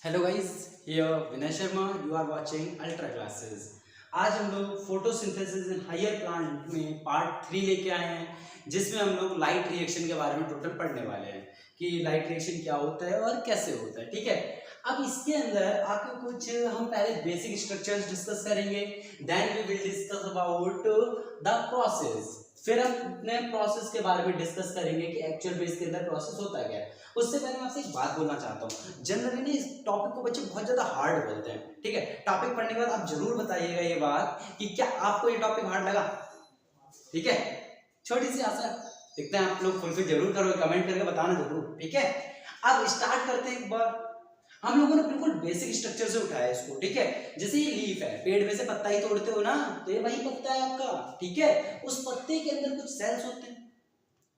Hello guys, here Vinay Sharma, you are watching Ultra Classes. आज हम लोग फोटोसिंथेसिस इन हायर प्लांट में पार्ट 3 लेके आए हैं, जिसमें हम लोग लाइट रिएक्शन के बारे में टोटल पढ़ने वाले हैं कि लाइट रिएक्शन क्या होता है और कैसे होता है। ठीक है, अब इसके अंदर आपको कुछ हम पहले बेसिक स्ट्रक्चर्स डिस्कस करेंगे, then we will discuss about the process, फिर हम अपने प्रोसेस के बारे में डिस्कस करेंगे कि एक्चुअल बेस के अंदर प्रोसेस होता क्या है। उससे पहले मैं आपसे एक बात बोलना चाहता हूँ, जनरली ना इस टॉपिक को बच्चे बहुत ज्यादा हार्ड बोलते हैं। ठीक है, टॉपिक पढ़ने के बाद आप जरूर बताइएगा ये बात कि क्या आपको ये टॉपिक हार्ड लगा। ठीक है, छोटी सी आशा देखते हैं आप लोग फुलफिल जरूर करोगे, कमेंट करके बताना जरूर। ठीक है, अब स्टार्ट करते हैं। एक बार हम लोगों ने बिल्कुल बेसिक स्ट्रक्चर से उठाया इसको। ठीक है, जैसे ये लीफ है, पेड़ में से पत्ता ही तोड़ते हो ना, तो ये वही पत्ता है आपका। ठीक है, उस पत्ते के अंदर कुछ सेल्स होते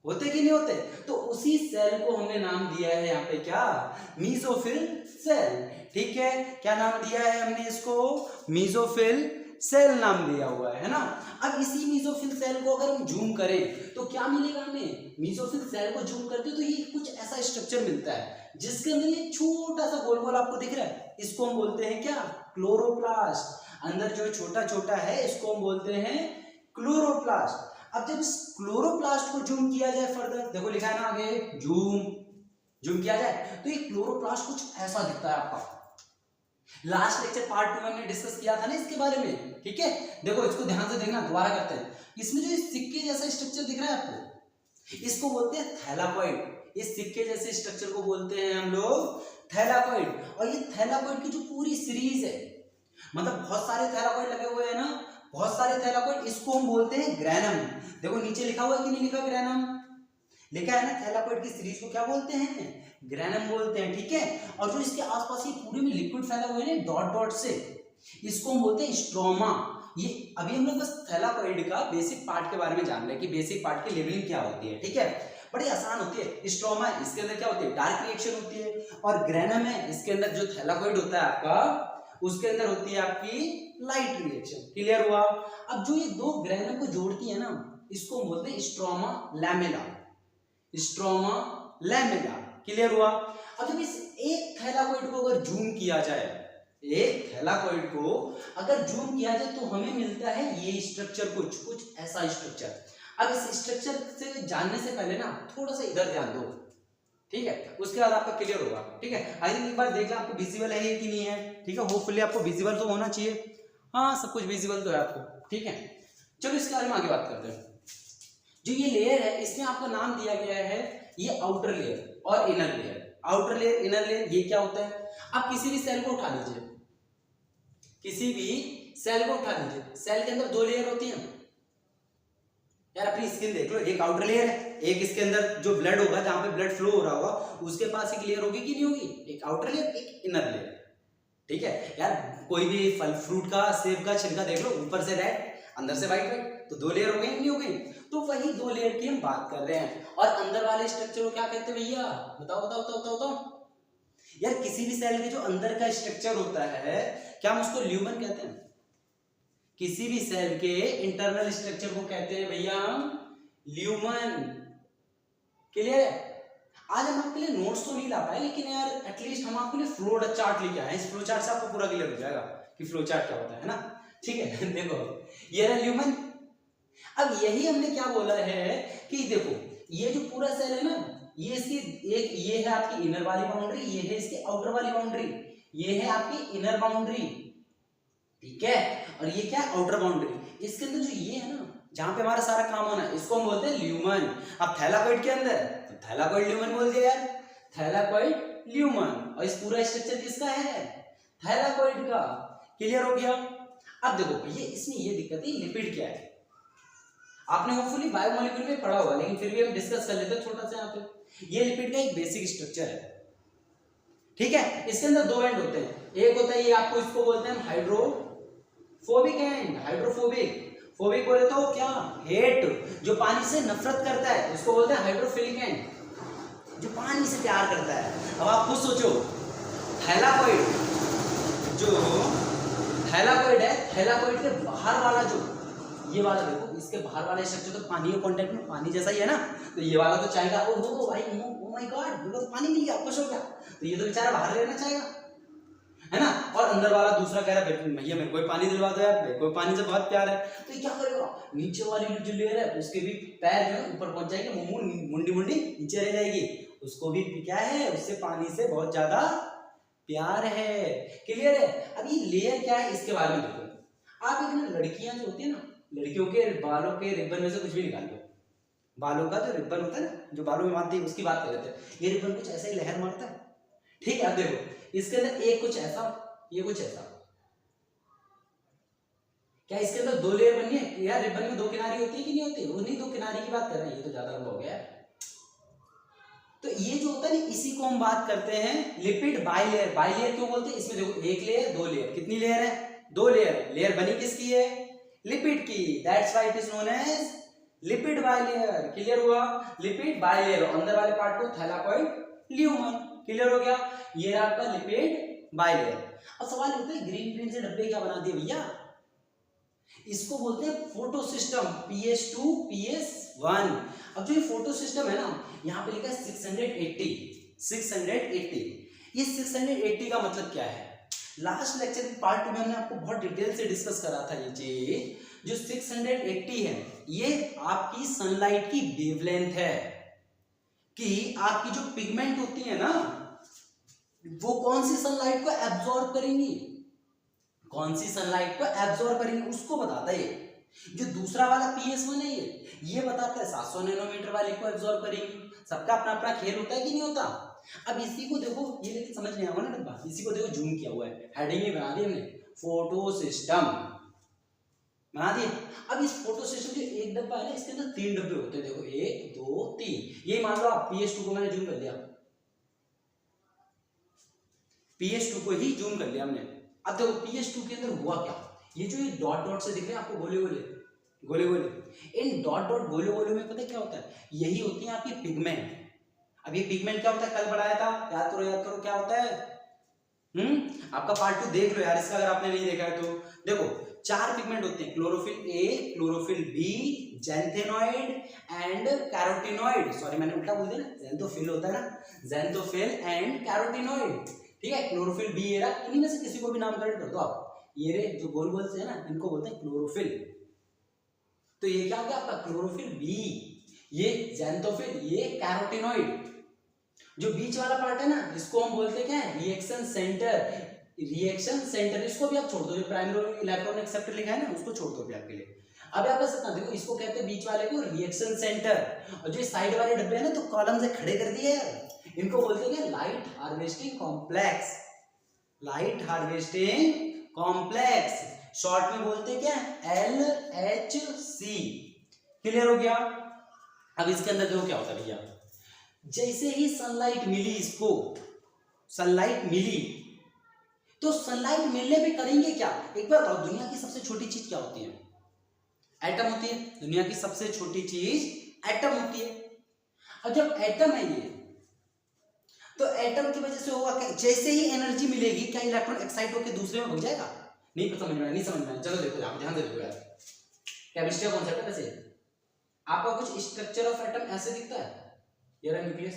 कि नहीं होते, तो उसी सेल को हमने नाम दिया है यहाँ पे क्या, मीजोफिल सेल। ठीक है, क्या नाम दिया है हमने इसको, मीजोफिल सेल नाम दिया हुआ है ना। अब इसी मीजोफिल सेल को अगर हम जूम करें तो क्या मिलेगा हमें, मीजोफिल सेल को जूम करते तो ये कुछ ऐसा स्ट्रक्चर मिलता है जिसके अंदर ये छोटा सा गोल गोल आपको दिख रहा है, इसको हम बोलते हैं क्या, क्लोरोप्लास्ट। अंदर जो छोटा छोटा है इसको हम बोलते हैं क्लोरोप्लास्ट। अब जब इस क्लोरोप्लास्ट को जूम किया जाए फर्दर, देखो लिखा है ना आगे, जूम किया जाए तो ये क्लोरोप्लास्ट कुछ ऐसा दिखता है आपका। लास्ट लेक्चर पार्ट 2 में हमने डिस्कस किया था ना इसके बारे में। ठीक है, देखो इसको ध्यान से देखना, दोबारा करते हैं। इसमें जो सिक्के जैसा स्ट्रक्चर दिख रहा है आपको, इसको बोलते हैं थैलाकोइड। इस सिक्के जैसे स्ट्रक्चर को बोलते हैं हम लोग थैलाकोइड। और ये थैलाकोइड की जो पूरी सीरीज है, मतलब बहुत सारे थैलाकोइड लगे हुए हैं ना, बहुत सारे थैलाकोइड, इसको हम बोलते हैं ग्रैनम। देखो नीचे लिखा हुआ है कि नहीं लिखा, ग्रैनम लिखा है ना। थैलाकोइड की सीरीज को क्या बोलते हैं, ग्रैनम बोलते हैं। ठीक है, और जो इसके आसपास ये पूरे में लिक्विड फैला हुआ है ना डॉट डॉट से, इसको हम बोलते हैं स्ट्रोमा। ये अभी हम लोग बस थैलाकोइड का बेसिक पार्ट के बारे में जान रहे हैं कि बेसिक पार्ट की लेवलिंग क्या होती है। ठीक है, बड़ी आसान होती है। स्ट्रोमा, इसके अंदर क्या होती है, डार्क रिएक्शन होती है। और ग्रैनम है, इसके अंदर जो थैलाकोइड होता है आपका, उसके अंदर होती है आपकी लाइट रिएक्शन। क्लियर हुआ। अब जो ये दो ग्रैनम को जोड़ती है ना, इसको हम बोलते हैं stroma lamella, stroma lamella. Clear हुआ। अब जब इस एक थैलाकोइड को अगर जूम किया जाए, एक थैलाकोइड को अगर जूम किया जाए तो हमें मिलता है ये स्ट्रक्चर, कुछ ऐसा स्ट्रक्चर। अब इस स्ट्रक्चर से जानने से पहले ना थोड़ा सा इधर ध्यान दो। ठीक है, उसके बाद आपका क्लियर होगा। ठीक है, आई थिंक एक बार देख लें आपको विजिबल है कि नहीं है। ठीक है, होपफुली आपको विजिबल तो होना चाहिए। हाँ, सब कुछ विजिबल तो है आपको। ठीक है, चलो इसके बारे में आगे बात करते हैं। जो ये लेयर है, इसमें आपका नाम दिया गया है ये आउटर लेयर और inner layer. Outer layer, inner layer, ये क्या होता है। आप किसी भी सेल को उठा लीजिए, किसी भी सेल को उठा लीजिए, सेल के अंदर दो लेयर होती है यार। अपनी स्किन देख लो, एक आउटर लेयर है, एक इसके अंदर जो ब्लड होगा, जहां पे ब्लड फ्लो हो रहा होगा, उसके पास एक लेयर होगी कि नहीं होगी, एक आउटर लेयर, एक इनर लेयर। ठीक है यार, कोई भी फल फ्रूट का, सेब का छिलका देख लो, ऊपर से रेड, अंदर से व्हाइट व्हाइट, तो दो लेयर हो गई नहीं हो गई। तो वही दो लेयर की हम बात कर रहे हैं। और अंदर वाले स्ट्रक्चर को क्या कहते हैं भैया, बताओ बताओ बताओ बताओ बताओ यार। किसी भी सेल के जो अंदर का स्ट्रक्चर होता है, क्या हम उसको ल्यूमन कहते हैं। किसी भी सेल के इंटरनल स्ट्रक्चर को कहते हैं भैया हम ल्यूमन। क्लियर है। आज हम आपके लिए नोट्स तो नहीं ला पाए, लेकिन यार एटलीस्ट हम आपके लिए फ्लो चार्ट लेके आए। इस फ्लो चार्ट से आपको पूरा क्लियर हो जाएगा कि फ्लो चार्ट क्या होता है ना। ठीक है, देखो ये रहा ल्यूमन। अब यही हमने क्या बोला है कि देखो ये जो पूरा सेल है ना, ये इसकी एक, ये है आपकी इनर वाली बाउंड्री, ये है इसकी आउटर वाली बाउंड्री, ये है आपकी इनर बाउंड्री। ठीक है, और ये क्या है, आउटर बाउंड्री। इसके अंदर जो ये है ना, जहां पे हमारा सारा काम होना है, इसको हम बोलते हैं ल्यूमन। अब थैलाकोइड के अंदर तो थैलाकोइड ल्यूमन बोल दिया यार, थैलाकोइड ल्यूमन। और इस पूरा स्ट्रक्चर किसका है, थैलाकोइड का। क्लियर हो गया। अब देखो ये इसमें ये दिक्कत है, लिपिड क्या है, आपने होपफुली बायोमोलिक्यूल में पढ़ा होगा, लेकिन फिर भी हम डिस्कस कर लेते हैं छोटा सा यहाँ पे। ये लिपिड का एक बेसिक स्ट्रक्चर है। ठीक है, इसके अंदर दो एंड होते हैं, एक होता है ये, आपको इसको बोलते हैं हाइड्रोफोबिक एंड, हाइड्रोफोबिक। फोबिक बोले तो क्या, हेट, जो पानी से नफरत करता है, उसको बोलते हैं हाइड्रोफिलिक एंड, जो पानी से प्यार करता है। अब आप खुद सोचो, थैलाकोइड, जो थैलाकोइड है, थैलाकोइड के बाहर वाला जो ये वाला देखो, इसके बाहर वाले स्ट्रक्चर तो पानी के कांटेक्ट में, पानी जैसा ही है ना, तो ये वाला तो चाहेगा ओ भाई, ओ माय गॉड, मेरे को पानी मिल गया, खुश हो गया, तो ये तो बेचारा बाहर लेना चाहेगा। है ना। और अंदर वाला दूसरा कह रहा है भैया मेरे को पानी दिलवा दो यार, मेरे को पानी से बहुत प्यार है। तो ये क्या करेगा, नीचे वाली जो लेयर है उसके भी पैर जो है ऊपर पहुंच जाएंगे, मुंडी मुंडी नीचे रह जाएगी, उसको भी क्या है, उससे पानी से बहुत ज्यादा प्यार है। क्लियर है। अब ये लेयर क्या है इसके बारे में देखो। आप एक ना लड़कियां जो होती है ना, लड़कियों के बालों के रिबन में से कुछ भी निकाल लो, बालों का जो रिबन होता है ना, जो बालों में बांधते हैं उसकी बात कर रहे थे। ये रिबन कुछ ऐसा ही लहर मारता है, ठीक है। अब देखो इसके अंदर एक कुछ ऐसा, ये कुछ ऐसा, क्या इसके अंदर दो लेयर बनी है यार, रिबन में दो किनारी होती है कि नहीं होती, उन्हीं दो किनारी की बात कर रहे हैं। ये तो ज्यादा लंबा हो गया है। तो ये जो होता है ना, इसी को हम बात करते हैं लिपिड बाइलेयर। बाइलेयर क्यों बोलते हैं, इसमें देखो एक लेयर दो लेयर, कितनी लेयर है, दो लेयर। लेयर बनी किसकी है, लिपिड की, that's why it is known as lipid bilayer. Clear हुआ, लिपिड बाइलेयर। अंदर वाले पार्ट को थैलाकोइड ल्यूमन। क्लियर हो गया, ये आपका लिपिड बाइलेयर। अब सवाल होता है ग्रीन ग्रीन से डब्बे क्या बना दिए भैया, इसको बोलते हैं फोटो सिस्टम, PS2 PS1। अब जो ये फोटो सिस्टम है ना, यहाँ पे लिखा है 680। ये 680 का मतलब क्या है, लास्ट लेक्चर में पार्ट 2 में हमने आपको बहुत डिटेल से डिस्कस करा था। ये चीज जो 680 है, ये आपकी सनलाइट की वेवलेंथ है, कि आपकी जो पिगमेंट होती है ना, वो कौन सी सनलाइट को एब्जॉर्ब करेंगी, कौन सी सनलाइट को एब्जॉर्ब करेंगे, उसको बताता है। जो दूसरा वाला PS1 है, ये बताता है 700 नैनोमीटर वाले को एब्जॉर्ब करेंगी। सबका अपना अपना खेल होता है कि नहीं होता। अब इसी को देखो, ये लेकिन समझ नहीं आएगा ना डब्बा, इसी को देखो जूम किया हुआ है, हेडिंग ही बना दी हमने, फोटो सिस्टम बना दिया। अब इस फोटो सिस्टम जो एक डब्बा है ना, इसके अंदर 3 डब्बे होते हैं, देखो 1 2 3। ये मान लो आप PS2 को मैंने जूम कर लिया, PS2 को ही जूम कर लिया हमने। अब देखो PS2 के अंदर हुआ क्या, ये जो ये डॉट डॉट से दिख रहे हैं आपको, गोले गोले गोले गोले, इन डॉट डॉट गोले गोले में पता है क्या होता है, यही होती है आपकी पिगमेंट। अब ये पिगमेंट क्या होता है, कल पढ़ाया था, याद करो क्या होता है। आपका पार्ट 2 देख लो यार इसका, अगर आपने नहीं देखा है तो। देखो 4 पिगमेंट होते हैं, chlorophyll a, chlorophyll b, xanthenoid and carotenoid. Sorry मैंने उल्टा बोल दिया ना, ज़ैंथोफिल होता है ना, ज़ैंथोफिल एंड कैरोटीनॉइड, ठीक है। क्लोरोफिल बी, ये रहा, इन्हीं में से किसी को भी नामकरण कर दो आप। ये रे जो गोल गोल से है ना, इनको बोलते हैं क्लोरोफिल। तो ये क्या हो गया आपका क्लोरोफिल बी, ये ज़ैंथोफिल, ये कैरोटीनॉइड। जो बीच वाला पार्ट है ना, इसको हम बोलते क्या है, रिएक्शन सेंटर। रिएक्शन सेंटर इसको भी आप छोड़ दो, जो प्राइमरी इलेक्ट्रॉन एक्सेप्टर लिखा है ना, उसको छोड़ दो आपके लिए। अब आप बस इतना देखो, इसको कहते हैं बीच वाले को रिएक्शन सेंटर, और जो साइड वाले डब्बे है ना, तो कॉलम से खड़े कर दिए यार, इनको बोलते हैं light harvesting complex. Light harvesting complex short में बोलते क्या, LHC। क्लियर हो गया। अब इसके अंदर देखो क्या होता है भैया, जैसे ही सनलाइट मिली, इसको सनलाइट मिली, तो सनलाइट मिलने पे करेंगे क्या, एक बार बताओ, दुनिया की सबसे छोटी चीज क्या होती है, एटम होती है। दुनिया की सबसे छोटी चीज एटम होती है। और जब एटम है ये, तो एटम की वजह से होगा क्या, जैसे ही एनर्जी मिलेगी, क्या इलेक्ट्रॉन एक्साइट होकर दूसरे में भाग जाएगा, नहीं समझ में, नहीं समझ में। चलो देखो यहाँ ध्यान दे, देखो यार, केमिस्ट्री का कॉन्सेप्ट है। वैसे आपका कुछ स्ट्रक्चर ऑफ एटम ऐसे दिखता है, ये रहा न्यूक्लियस,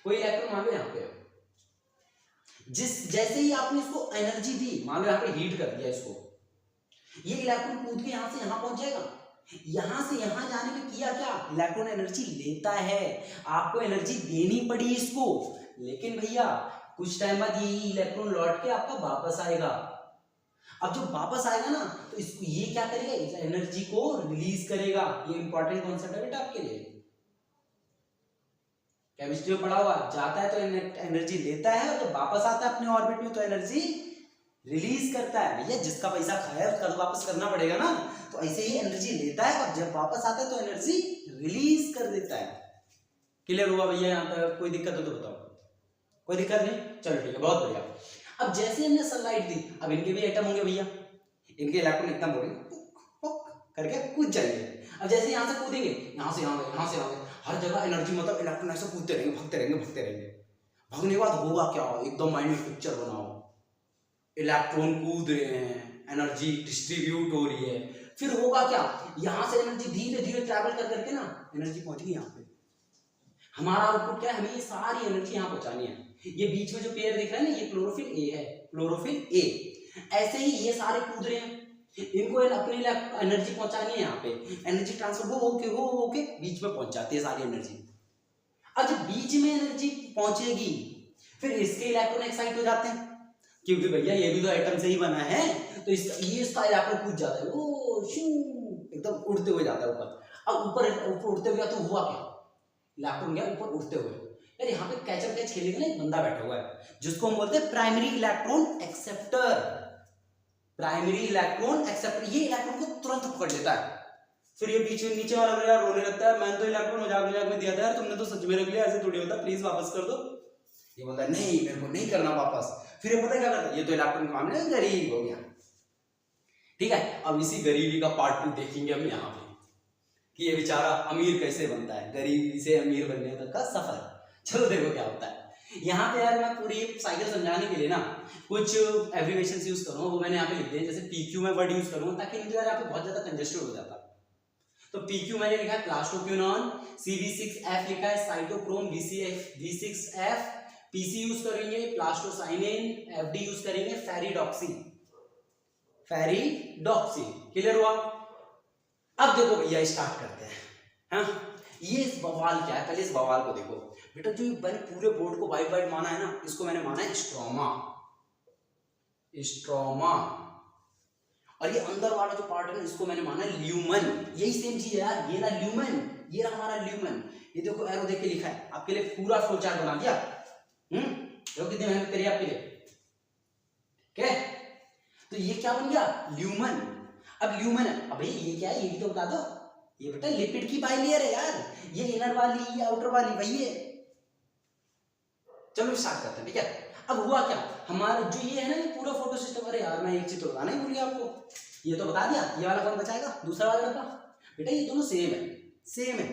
कोई इलेक्ट्रॉन मान लो यहाँ पे, जैसे ही आपने इसको एनर्जी दी, मान लो यहाँ पे हीट कर दिया इसको, ये इलेक्ट्रॉन कूद के यहाँ से यहाँ पहुंच जाएगा। यहां से यहां जाने में किया क्या, इलेक्ट्रॉन एनर्जी लेता है, आपको एनर्जी देनी पड़ी इसको, लेकिन भैया कुछ टाइम बाद ये इलेक्ट्रॉन लौट के आपका वापस आएगा। अब जब वापस आएगा ना, तो इसको ये क्या करेगा, एनर्जी को रिलीज करेगा। ये इंपॉर्टेंट कॉन्सेप्ट है बेटा आपके लिए, केमिस्ट्री में पढ़ा हुआ। जाता है तो एनर्जी लेता है, और जब वापस आता है अपने ऑर्बिट में तो एनर्जी रिलीज करता है। भैया जिसका पैसा खाया है उसका तो वापस करना पड़ेगा ना, तो ऐसे ही एनर्जी लेता है, और जब वापस आता है तो एनर्जी रिलीज कर देता है। क्लियर हुआ भैया, यहाँ पर कोई दिक्कत हो तो बताओ। कोई दिक्कत नहीं, चलो ठीक है, बहुत बढ़िया। अब जैसे हमने सनलाइट दी, अब इनके भी एटम होंगे भैया, इनके इलेक्ट्रॉन एकदम बोलेंगे करके कूद जाएंगे। अब जैसे यहाँ से कूदेंगे, यहाँ से यहाँ गए, यहाँ से यहाँ गए, हर जगह एनर्जी, मतलब इलेक्ट्रॉन ऐसे कूदते रहेंगे, भागते रहेंगे, भागते रहेंगे। भागने के बाद होगा क्या, एकदम माइंड में पिक्चर बनाओ, इलेक्ट्रॉन कूद रहे हैं, एनर्जी डिस्ट्रीब्यूट हो रही है, फिर होगा क्या, यहां से एनर्जी धीरे धीरे ट्रैवल कर करके ना एनर्जी पहुंच गई यहाँ पे, हमारा आउटपुट क्या है, हमें ये सारी एनर्जी यहाँ पहुंचानी है। ये बीच में जो पेयर दिख रहा है ना, ये क्लोरोफिल ए है, क्लोरोफिल ए। ऐसे ही ये सारे कूद रहे हैं, इनको अपनी एनर्जी पहुंचानी है। यहाँ पे एनर्जी ट्रांसफर हो के बीच में पहुंच जाती है सारी एनर्जी। अब जब बीच में एनर्जी पहुंचेगी फिर इसके इलेक्ट्रॉन एक्साइट हो जाते हैं, क्योंकि भैया ये भी तो एटम से ही बना है, तो इसका इलेक्ट्रॉन कूद जाता है, ओ शू एकदम उड़ते हुए जाता है ऊपर। अब ऊपर उड़ते हुए तो हुआ क्या, इलेक्ट्रॉन गया ऊपर उड़ते हुए। यार यहाँ पे कैचअप कैच खेलने के लिए एक बंदा बैठा हुआ है जिसको हम बोलते हैं primary electron acceptor. Primary electron acceptor ये इलेक्ट्रॉन को तुरंत पकड़ लेता है। फिर ये बीच में नीचे वाला यार रोने लगता है, मैंने तो इलेक्ट्रॉन मजाक में दिया था यार, तुमने तो सच में रख लिया, ऐसे थोड़ी होता, प्लीज वापस कर दो। ये बोलता है नहीं मेरे को नहीं करना वापस। फिर ये पता है क्या करता है, ये तो इलेक्ट्रॉन का मामला है, गरीब हो गया। ठीक है, अब इसी गरीबी का पार्ट 2 देखेंगे हम यहाँ पे कि ये बेचारा अमीर कैसे बनता है, गरीबी से अमीर बनने तक का सफर। चलो देखो क्या होता है। यहाँ पे यार मैं पूरी साइकिल समझाने के लिए ना कुछ एब्रिविएशंस यूज करूंगा, वो मैंने यहाँ पे लिख दिए। जैसे पीक्यू में वर्ड यूज करूंगा ताकि मुझे यहाँ पे बहुत ज्यादा कंजेस्टेड हो जाता। तो पीक्यू मैंने लिखा है प्लास्टोक्विनोन, CV6F लिखा है साइटोक्रोम, V6F, PC यूज करेंगे प्लास्टोसाइनिन, FD यूज करेंगे फेरिडॉक्सी। क्लियर हुआ? अब देखो भैया स्टार्ट करते हैं। हाँ, ये इस बवाल क्या है, पहले इस बवाल को देखो बेटा। जो मैंने पूरे बोर्ड को वाइट वाइट माना है ना, इसको मैंने माना है स्ट्रोमा। और ये अंदर वाला जो पार्ट है ना, इसको मैंने माना है ल्यूमन। यही सेम चीज है यार, ये ना ल्यूमन, ये रहा हमारा ल्यूमन। ये देखो एरो देख के लिखा है, आपके लिए पूरा फ्लो चार्ट बना दिया। देखो कितनी मेहनत करी आपके लिए। क्या तो ये क्या बन गया, ल्यूमन। अब ल्यूमन है, अब ये क्या है, ये भी तो बता दो। ये बेटा लिपिड की बाइलेयर है यार, ये इनर वाली, ये आउटर वाली, वही है। चलो स्टार्ट करते हैं। ठीक है, अब हुआ क्या, हमारा जो ये है ना, ये पूरा फोटो सिस्टम। अरे यार मैं एक चीज तो बताना ही भूल गया आपको, ये तो बता दिया। ये वाला कौन बचाएगा, दूसरा वाला डब्बा। बेटा ये दोनों सेम है।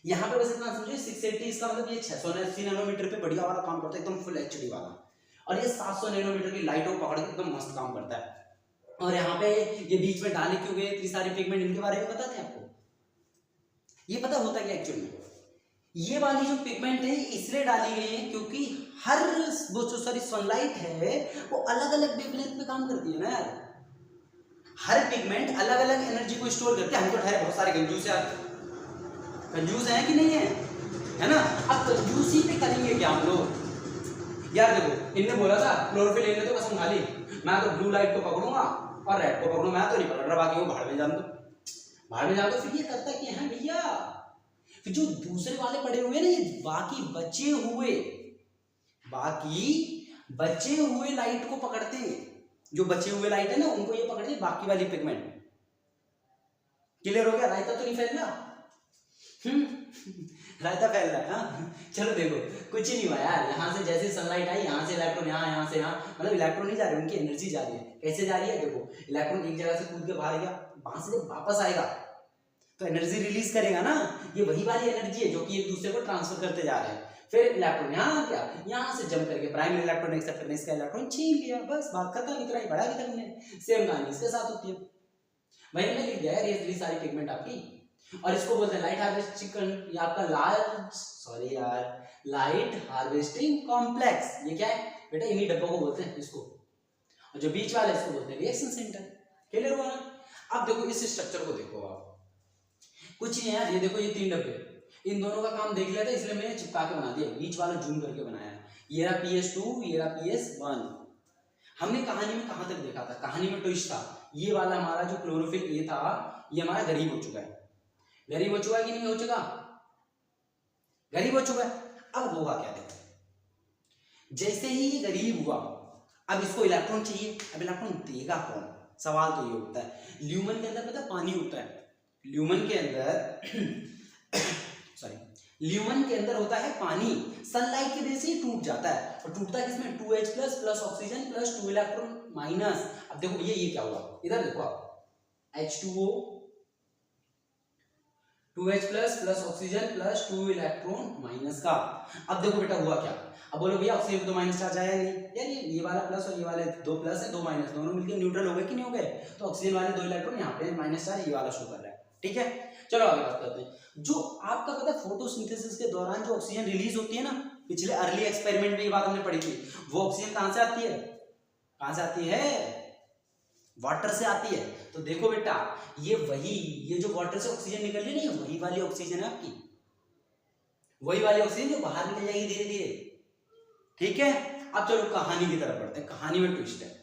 यहाँ पे बस इतना समझिए 680 इसका मतलब ये 680 नैनोमीटर पे बढ़िया वाला काम करता है, एकदम फुल एचडी वाला। और ये 700 नैनोमीटर की लाइट को पकड़ के एकदम मस्त काम करता है। और यहाँ पे ये बीच में डाले क्यों गए इतनी सारी पिगमेंट, इनके बारे में बताते हैं आपको। ये पता होता है एक्चुअली में, ये वाली जो पिगमेंट है इसलिए डाली गई है क्योंकि हर वो जो सारी सनलाइट है वो अलग अलग वेवलेंथ पे काम करती है ना यार। हर पिगमेंट अलग अलग एनर्जी को स्टोर करते हैं। हम तो ठहरे बहुत सारे कंजूस यार, कंजूस हैं कि नहीं है ना। अब कंजूसी पे करेंगे क्या हम लोग यार। देखो इनने बोला था क्लोरोफिल लेने तो कसम खा ली, मैं तो ब्लू लाइट को पकड़ूंगा और रेड को पकड़ूंगा, मैं तो नहीं पकड़ रहा, बाकी वो भाड़ में जान दो, भाड़ में जान दो। फिर ये करता क्या है भैया, फिर जो दूसरे वाले पड़े हुए ना, ये बाकी बचे हुए लाइट को पकड़ते हैं। जो बचे हुए लाइट है ना उनको ये पकड़ते हैं, बाकी वाली पिगमेंट। क्लियर हो गया, रायता तो नहीं फैल रहा। रायता फैल रहा है। हाँ चलो देखो कुछ ही नहीं हुआ यार। यहाँ से जैसे सनलाइट आई, यहाँ से इलेक्ट्रॉन यहाँ से यहाँ, मतलब इलेक्ट्रॉन नहीं जा रहे, उनकी एनर्जी जा रही है। कैसे जा रही है, देखो इलेक्ट्रॉन एक जगह से कूद के बाहर गया, वहां से जब वापस आएगा तो एनर्जी रिलीज करेगा ना। ये वही वाली एनर्जी है जो कि एक दूसरे को ट्रांसफर करते जा रहे हैं। फिर इलेक्ट्रॉन यहाँ क्या, यहाँ से जंप करके प्राइमरी इलेक्ट्रॉन एक्सेप्टर ने इसका इलेक्ट्रॉन छीन लिया, बस बात खत्म। इतना ही बड़ा भी तक नहीं। सेम कहानी इसके साथ होती है। वही मैंने लिख दिया है, ये सारी पिगमेंट आपकी। और इसको बोलते हैं लाइट हार्वेस्टिंग, या आपका लाइट हार्वेस्टिंग कॉम्प्लेक्स। ये क्या है बेटा, इन्हीं डब्बों को बोलते हैं इसको। और जो बीच वाला है इसको बोलते हैं रिएक्शन सेंटर। क्लियर हुआ ना। अब देखो इस स्ट्रक्चर को देखो आप, कुछ नहीं यार, ये देखो ये 3 डब्बे, इन दोनों का काम देख लिया था इसलिए मैंने चिपका के बना दिया, बीच वाला जूम करके बनाया। ये रहा PS2, ये रहा PS1। हमने कहानी में कहां तक देखा था, कहानी में ट्विस्ट था, ये वाला हमारा जो क्लोरोफिल ए था ये हमारा गरीब हो चुका है। गरीब हो चुका है कि नहीं हो चुका, गरीब हो चुका है। अब होगा क्या, देखो जैसे ही ये गरीब हुआ, अब इसको इलेक्ट्रॉन चाहिए। अब इलेक्ट्रॉन देगा कौन, सवाल तो ये उठता है। ल्यूमन के अंदर पता पानी होता है, ल्यूमन के अंदर होता है पानी। सनलाइट की वजह से ही टूट जाता है, और टूटता किसमें, 2H plus oxygen plus 2 electron minus. अब देखो ये क्या हुआ, इधर देखो आप, H2O 2H plus oxygen plus 2 electron minus का। अब देखो बेटा हुआ क्या, अब बोलो भैया ऑक्सीजन तो माइनस चार्ज आया नहीं यार, ये वाला प्लस और ये वाले 2 प्लस है 2 माइनस, दोनों मिलकर न्यूट्रल हो गए कि नहीं हो गए। तो ऑक्सीजन वाले 2 इलेक्ट्रॉन यहाँ पे माइनस चार्ज ये वाला शो कर रहा है। ठीक है, चलो आगे बात करते हैं। जो आपका पता है फोटोसिंथेसिस के दौरान जो ऑक्सीजन रिलीज होती है ना, पिछले अर्ली एक्सपेरिमेंट में ये बात हमने पढ़ी थी, वो ऑक्सीजन कहां से आती है? कहां से आती है? वाटर से आती है। तो देखो बेटा, ये जो वाटर से ऑक्सीजन निकल रही है ना, वही वाली ऑक्सीजन है आपकी, वही वाली ऑक्सीजन जो बाहर निकल जाएगी धीरे धीरे। ठीक है, अब चलो कहानी की तरफ बढ़ते हैं। कहानी में ट्विस्ट है।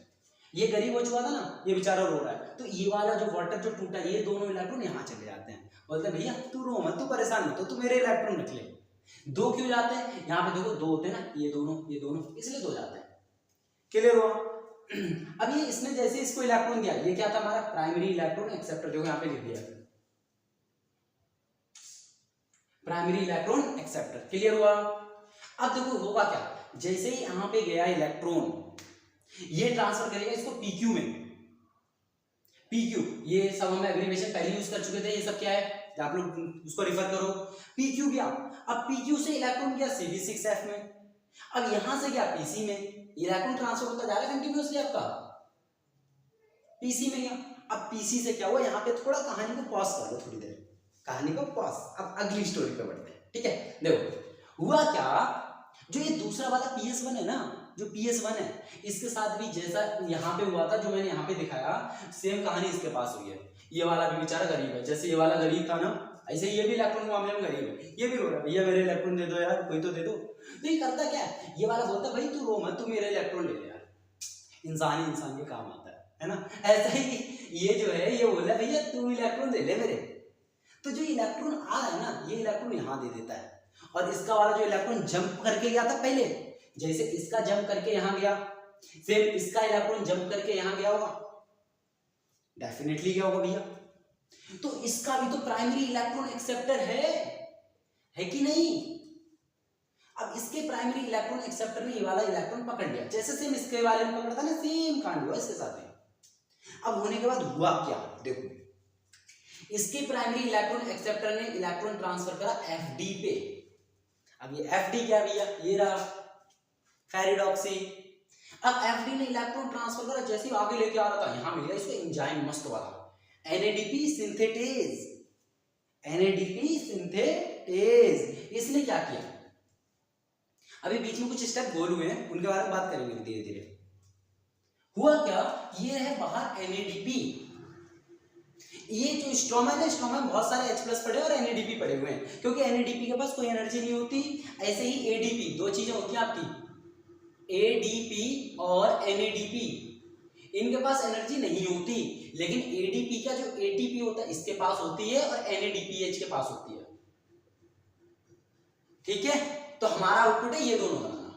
ये गरीब हो चुका था ना, ये बेचारा रो रहा है, तो ये वाला जो वाटर जो टूटा, ये दोनों इलेक्ट्रॉन यहाँ चले जाते हैं। बोलते हैं भैया तू रो मत, तू परेशान मत हो, तू मेरे इलेक्ट्रॉन रख ले। दो क्यों जाते हैं? यहाँ पे देखो दो होते हैं ना, ये दोनों इसलिए दो जाते हैं। क्लियर हुआ? अब ये इसने जैसे इसको इलेक्ट्रॉन दिया, ये क्या था हमारा प्राइमरी इलेक्ट्रॉन एक्सेप्टर, जो यहाँ पे लिख दिया प्राइमरी इलेक्ट्रॉन एक्सेप्टर। क्लियर हुआ? अब देखो होगा क्या, जैसे ही यहाँ पे गया इलेक्ट्रॉन, ये ट्रांसफर करेगा इसको पीक्यू में। पीक्यू ये सब हम एब्रिविएशन पहले यूज कर चुके थे, ये सब क्या है आप लोग उसको रिफर करो। पीक्यू गया, अब पीक्यू से इलेक्ट्रॉन गया Cd6F में, अब यहां से गया पीसी में, इलेक्ट्रॉन ट्रांसफर होता जा रहा है कंटिन्यूअसली आपका पीसी में गया। अब पीसी से क्या हुआ, यहाँ पे थोड़ा कहानी को पॉज कर लो थोड़ी देर, कहानी को पॉज, अब अगली स्टोरी पे बढ़ते हैं। ठीक है, देखो हुआ क्या, जो ये दूसरा वाला PS1 है ना, जो PS1 है, इसके साथ भी जैसा यहाँ पे हुआ था, जो मैंने यहाँ पे दिखाया, सेम कहानी इसके पास हुई है। ये वाला भी बेचारा गरीब है, जैसे ये वाला गरीब था ना, ऐसे ये भी इलेक्ट्रॉन के मामले में गरीब है। ये भी रो रहा है, भैया मेरे इलेक्ट्रॉन दे दो यार, कोई तो दे दो। तो ये करता क्या है, ये वाला बोलता है भाई तू रो मत, तू मेरे इलेक्ट्रॉन ले ले यार। इंसान ही इंसान के काम आता है ना। ऐसा ही ये जो है, ये बोला भैया तू इलेक्ट्रॉन दे ले मेरे। तो जो इलेक्ट्रॉन आ रहा है ना, ये इलेक्ट्रॉन यहाँ दे देता है, और इसका वाला जो इलेक्ट्रॉन जंप करके गया था पहले, जैसे इसका जंप करके यहां गया, सेम इसका इलेक्ट्रॉन जंप करके यहां गया होगा, डेफिनेटली गया होगा भैया। तो इसका भी तो प्राइमरी इलेक्ट्रॉन एक्सेप्टर है कि नहीं? अब इसके प्राइमरी इलेक्ट्रॉन एक्सेप्टर ने ये वाला इलेक्ट्रॉन पकड़ लिया, जैसे सेम इसके वाले में पकड़ा था ना, सेम कांड हुआ इसके साथ में। अब होने के बाद हुआ क्या, देखो इसके प्राइमरी इलेक्ट्रॉन एक्सेप्टर ने इलेक्ट्रॉन ट्रांसफर करा FD पे। अब ये FD क्या भैया, ये रहा फेरिडॉक्सी। अब FD ने इलेक्ट्रॉन ट्रांसफर करा, जैसे ही आगे लेके आ रहा था, यहां मिल गया इसको एंजाइम मस्त वाला NADP सिंथेटेज। NADP सिंथेटेज इसने क्या किया, अभी बीच में कुछ स्टेप गोल हुए हैं, उनके बारे में बात करेंगे धीरे धीरे। हुआ क्या, ये है बाहर NADP, ये जो स्ट्रोमा है, स्ट्रोमा में बहुत सारे H+ पड़े और NADP पड़े हुए हैं, क्योंकि NADP के पास कोई एनर्जी नहीं होती। ऐसे ही ADP, दो चीजें होती हैं आपकी, ADP और NADP, इनके पास एनर्जी नहीं होती, लेकिन ADP का जो ATP होता है इसके पास होती है, और NADPH के पास होती है। ठीक है, तो हमारा आउटपुट है ये दोनों बनाना।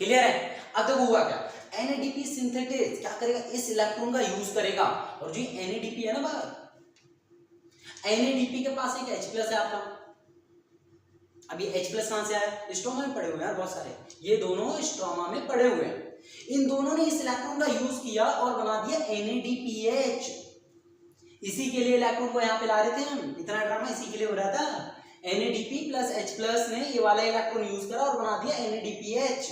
क्लियर है? अब देखो हुआ क्या, NADP सिंथेटेज क्या करेगा, इस इलेक्ट्रॉन का यूज करेगा, और जो NADP है ना बाहर, NADP के पास एक H+ है आपका। अब ये H+ कहां से आया, स्ट्रोमा में पड़े हुए हैं बहुत सारे, ये दोनों स्ट्रोमा में पड़े हुए हैं। इन दोनों ने इस इलेक्ट्रॉन का यूज किया और बना दिया NADPH। इसी के लिए इलेक्ट्रॉन को यहाँ पे ला रहे थे हम, इतना ड्रामा इसी के लिए हो रहा था। NADP + H+ ने ये वाला इलेक्ट्रॉन यूज करा और बना दिया NADPH।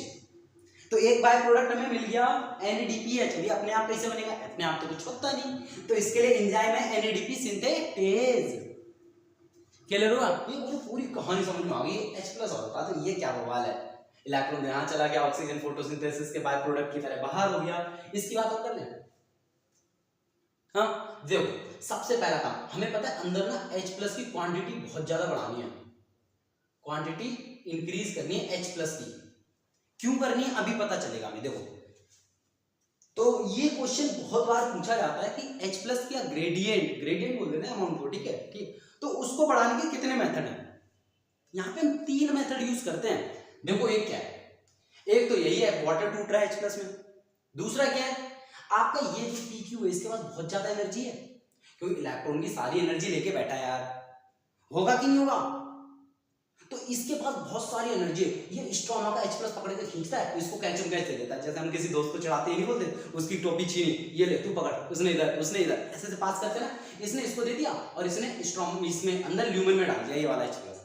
तो एक बाय प्रोडक्ट हमें मिल गया NADPH। अभी अपने आप कैसे बनेगा, अपने आप तो कुछ होता नहीं, तो इसके लिए एंजाइम है NADP सिंथेटेज। क्लियर हुआ? ये पूरी कहानी समझ में आ गई। H+ होता तो ये क्या बवाल है, इलेक्ट्रॉन यहाँ चला गया, ऑक्सीजन फोटोसिंथेसिस के बाय प्रोडक्ट की तरह बाहर हो गया। इसकी बात और कर ले। हाँ देखो, सबसे पहला काम हमें पता है, अंदर ना H+ की क्वांटिटी बहुत ज्यादा बढ़ानी है, क्वांटिटी इंक्रीज करनी है H+ की। क्यों करनी है अभी पता चलेगा हमें। देखो, तो ये क्वेश्चन बहुत बार पूछा जाता है कि H+ की ग्रेडियंट बोल देते हैं अमाउंट को, ठीक है, ठीक, तो उसको बढ़ाने के कितने मेथड हैं। यहाँ पे हम 3 मेथड यूज करते हैं। देखो एक क्या है, एक तो यही है वाटर टूट रहा है H+ में। दूसरा क्या है, आपका ये जो PQ है इसके पास बहुत ज्यादा एनर्जी है, क्योंकि इलेक्ट्रॉन की सारी एनर्जी लेके बैठा है यार, होगा कि नहीं होगा, तो इसके पास बहुत सारी एनर्जी है। ये स्ट्रोमा का H+ पकड़ के खींचता है, इसको कैच दे देता है, जैसे हम किसी दोस्त को चढ़ाते ही नहीं बोलते, उसकी टोपी छीनी, ये ले तू पकड़, उसने इधर ऐसे पास करते ना, इसने इसको दे दिया और इसने स्ट्रोमा इसमें अंदर ल्यूमेन में डाल दिया ये वाला H+।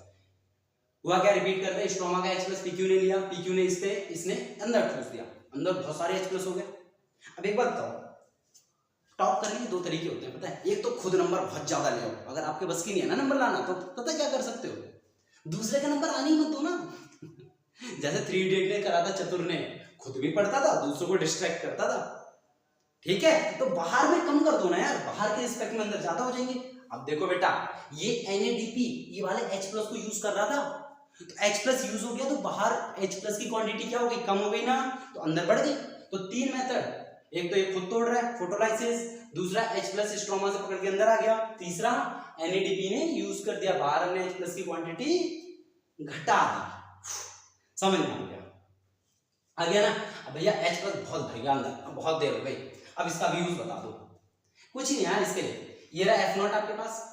हुआ क्या, रिपीट करते हैं, स्ट्रोमा का H+ PQ ने लिया, PQ ने इस पे इसने अंदर ठूस दिया, अंदर बहुत सारे H+ हो गए। अब एक बात बताओ, टॉप करने के दो तरीके होते हैं पता है। एक तो खुद नंबर बहुत ज्यादा ले आओ, अगर आपके बस की नहीं है ना नंबर लाना, तो पता है क्या कर सकते हो, दूसरे का नंबर आने ही मत दो ना। जैसे 3 इडियट ने करा था चतुर ने, खुद भी पढ़ता था, दूसरों को डिस्ट्रैक्ट करता था, ठीक है। तो बाहर में कम कर दो ना यार, बाहर के रिस्पेक्ट में अंदर ज्यादा हो जाएंगे। अब देखो बेटा, ये NADP ये वाले H+ को यूज कर रहा था, तो H+ यूज हो गया, तो बाहर H+ की क्वांटिटी क्या हो गई, कम हो गई ना, तो अंदर बढ़ गई। तो 3 मेथड, एक तो ये खुद तोड़ रहा है फोटोलाइसिस, दूसरा H+ स्ट्रोमा से पकड़ के अंदर आ गया, तीसरा NADP ने यूज कर दिया, बाहर हमने H+ की क्वांटिटी घटा दी। समझ में आ गया, आ गया ना। अब भैया H+ बहुत भर गया अंदर, अब बहुत देर हो गई, अब इसका भी यूज बता दो। कुछ नहीं यार इसके लिए, ये रहा F0 आपके पास,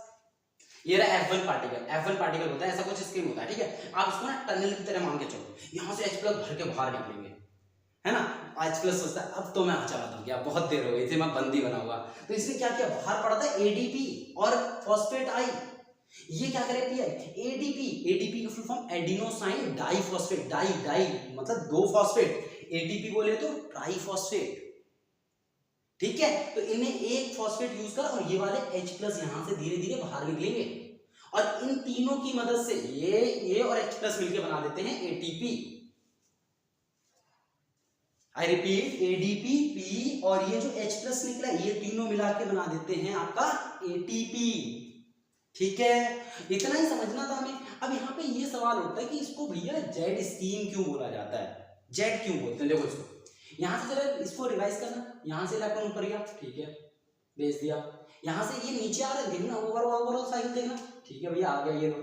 ये रहा F1 पार्टिकल, F1 पार्टिकल होता है ऐसा कुछ स्कीम होता है, ठीक है। आप इसको ना टनल की तरह मान के चलो, यहाँ से H+ भर के बाहर निकलेंगे, है ना। H+ सोचता है अब तो मैं चला था क्या, बहुत देर हो गई थी, मैं बंदी बनाऊंगा। तो इसने क्या किया, बाहर पड़ा था ADP और फॉस्फेट आई, ये क्या करे पी आई ADP का full form adenosine diphosphate, di मतलब 2 फॉस्फेट, ATP बोले तो ट्राइफॉस्फेट, ठीक है। तो इन्हें एक फॉस्फेट यूज कर, और ये वाले H+ यहां से धीरे धीरे बाहर निकलेंगे, और इन तीनों की मदद से ये और H+ मिलके बना देते हैं ATP। I repeat, ADP, P और ये जो H+ निकला, ये तीनों मिला के बना देते हैं आपका ATP, ठीक है। इतना ही समझना था हमें। अब यहाँ पे ये सवाल उठता है कि इसको भैया जेड स्कीम क्यों बोला जाता है, जेड क्यों बोलते हैं। देखो इसको यहाँ से जरा इसको रिवाइज करना, यहाँ से इलेक्ट्रॉन ऊपर गया, ठीक है, भेज दिया, यहाँ से ये नीचे आ रहा है, देखना ओवरऑल साइकिल देखना, ठीक है भैया आ गया, ये लो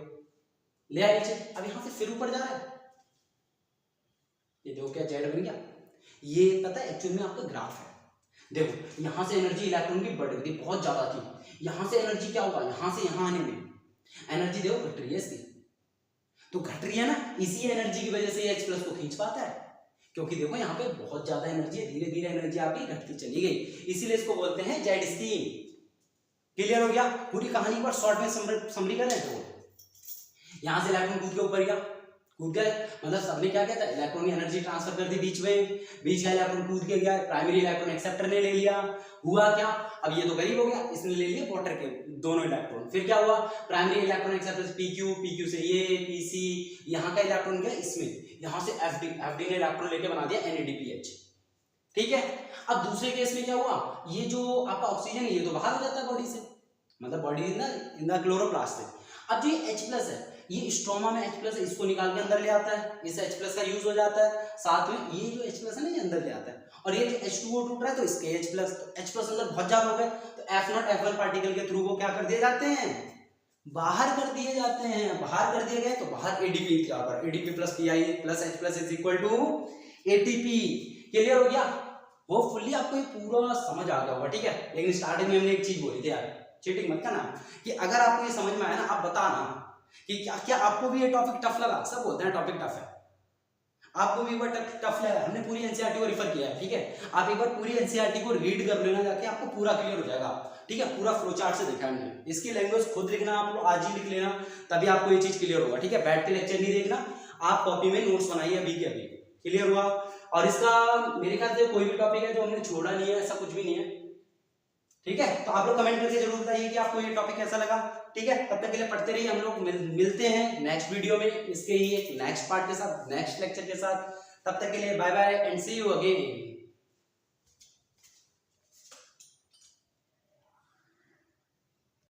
ले आया नीचे। अब यहाँ से फिर ऊपर जा रहा है, ये देखो क्या जेड बन गया। ये पता है एक्चुअल में आपका ग्राफ है, देखो यहाँ से एनर्जी इलेक्ट्रॉन की बढ़ गई, बहुत ज्यादा थी, यहाँ से एनर्जी क्या होगा, यहाँ से यहाँ आने में एनर्जी देखो घट रही है इसकी, तो घट रही है ना, इसी एनर्जी की वजह से ये H+ को खींच पाता है, क्योंकि देखो यहाँ पे बहुत ज्यादा एनर्जी है, धीरे धीरे एनर्जी आपकी घटती चली गई, इसीलिए इसको बोलते हैं जेड स्कीम। क्लियर हो गया, पूरी कहानी पर शॉर्ट में समरी कर रहे हैं। तो यहाँ से इलेक्ट्रॉन कूद के ऊपर गया, कूद गए, मतलब सबने क्या किया था, इलेक्ट्रॉन की एनर्जी ट्रांसफर कर दी बीच का इलेक्ट्रॉन कूद के गया, प्राइमरी इलेक्ट्रॉन एक्सेप्टर ने ले लिया, हुआ क्या, अब ये तो गरीब हो गया, इसने ले लिए वाटर के दोनों इलेक्ट्रॉन, फिर क्या हुआ, प्राइमरी इलेक्ट्रॉन एक्सेप्टर PQ से ये PC, यहाँ का इलेक्ट्रॉन गया इसमें, यहाँ से FD ने इलेक्ट्रॉन लेके बना दिया NADPH, ठीक है। अब दूसरे केस में क्या हुआ, ये जो आपका ऑक्सीजन है ये तो बाहर हो जाता है बॉडी से, मतलब बॉडी इन द क्लोरोप्लास्ट है। अब जो ये H+ है, ये स्ट्रोमा में H+ है, इसको निकाल के अंदर ले आता है, इस H+ का यूज हो जाता है, साथ में ये जो H+ है ना ये अंदर ले आता है, और ये जो H2O टूट रहा है तो इसके H+, तो H+ अंदर बहुत ज्यादा हो गए, तो F0 F1 पार्टिकल के थ्रू वो क्या कर दिए जाते हैं, बाहर कर दिए जाते हैं, बाहर कर दिए गए तो बाहर ADP क्या होगा, ADP + PI + H+ is equal to ATP। Clear हो गया, होपफुली आपको ये पूरा समझ आ गया होगा, ठीक है। लेकिन स्टार्टिंग में हमने एक चीज बोली थी यार, चीटिंग मत करना, कि अगर आपको ये समझ में आया ना, आप बताना कि क्या आपको भी ये टॉपिक टफ लगा, सब बोलते हैं टॉपिक टफ है, आपको भी एक बार टफ लगा, हमने पूरी NCERT को रिफर किया है, ठीक है, आप एक बार पूरी NCERT को रीड कर लेना जाके, आपको पूरा क्लियर हो जाएगा, ठीक है, पूरा फ्लो चार्ट से देखा हमने, इसकी लैंग्वेज खुद लिखना, आप लोग आज ही लिख लेना, तभी आपको ये चीज क्लियर होगा, ठीक है। बैठ के लेक्चर नहीं देखना, आप कॉपी में नोट्स बनाइए अभी के अभी, क्लियर हुआ। और इसका मेरे ख्याल से कोई भी टॉपिक है जो हमने छोड़ा नहीं है, ऐसा कुछ भी नहीं है, ठीक है। तो आप लोग कमेंट करके जरूर बताइए कि आपको ये टॉपिक कैसा लगा, ठीक है। तब तक के लिए पढ़ते रहिए, हम लोग मिलते हैं नेक्स्ट वीडियो में, इसके ही एक नेक्स्ट पार्ट के साथ, नेक्स्ट लेक्चर के साथ। तब तक के लिए bye bye and see you again.